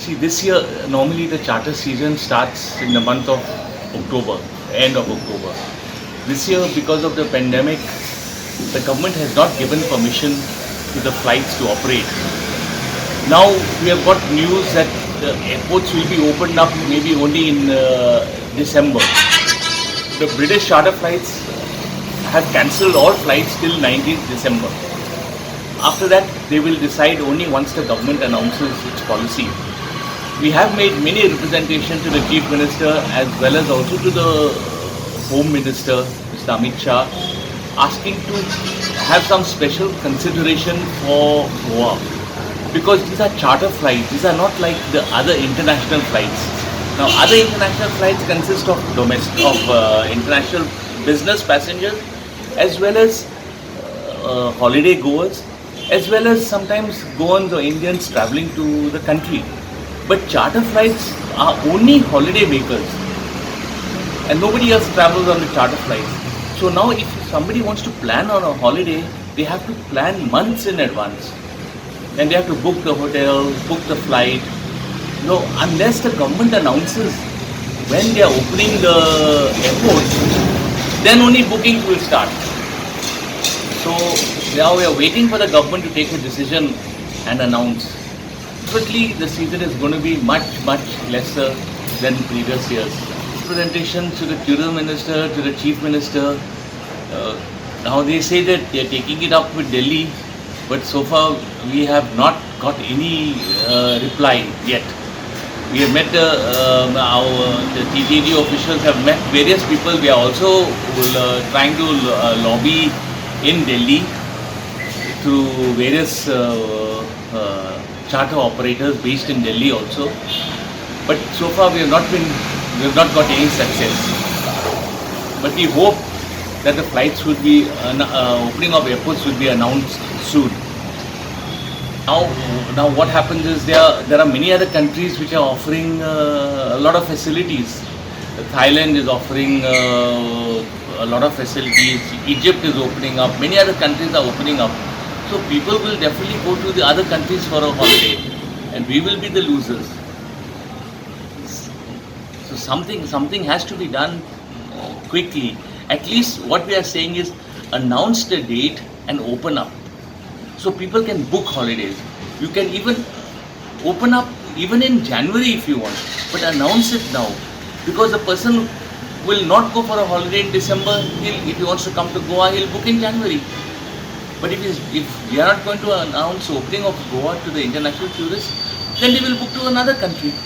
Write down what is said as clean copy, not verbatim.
See, this year normally the charter season starts in the month of October, end of October. This year, because of the pandemic, the government has not given permission to the flights to operate. Now we have got news that the airports will be opened up maybe only in December. The British charter flights have cancelled all flights till 19th December. After that, they will decide only once the government announces its policy. We have made many representations to the Chief Minister as well as also to the Home Minister, Mr. Amit Shah, asking to have some special consideration for Goa. Because these are charter flights, these are not like the other international flights. Now, other international flights consist of international business passengers as well as holiday goers, as well as sometimes Goans or Indians traveling to the country. But charter flights are only holiday makers, and nobody else travels on the charter flights. So now if somebody wants to plan on a holiday, they have to plan months in advance. And they have to book the hotel, book the flight. No, unless the government announces when they are opening the airport, then only bookings will start. So now we are waiting for the government to take a decision and announce. Definitely the season is going to be much lesser than previous years. Presentation to the Tourism Minister, to the Chief Minister. Now they say that they are taking it up with Delhi, but so far we have not got any reply yet. We have met the TTD officials have met various people. We are also trying to lobby in Delhi through various charter operators based in Delhi also. But so far we have not got any success. But we hope that the flights would be opening of airports will be announced soon. Now what happens is there are many other countries which are offering a lot of facilities. Thailand is offering a lot of facilities. Egypt is opening up. Many other countries are opening up. So people will definitely go to the other countries for a holiday, and we will be the losers. So something has to be done quickly. At least what we are saying is announce the date and open up, so people can book holidays. You can even open up even in January if you want, but announce it now, because the person will not go for a holiday in December. If he wants to come to Goa, he'll book in January. But if we are not going to announce opening of Goa to the international tourists, then they will book to another country.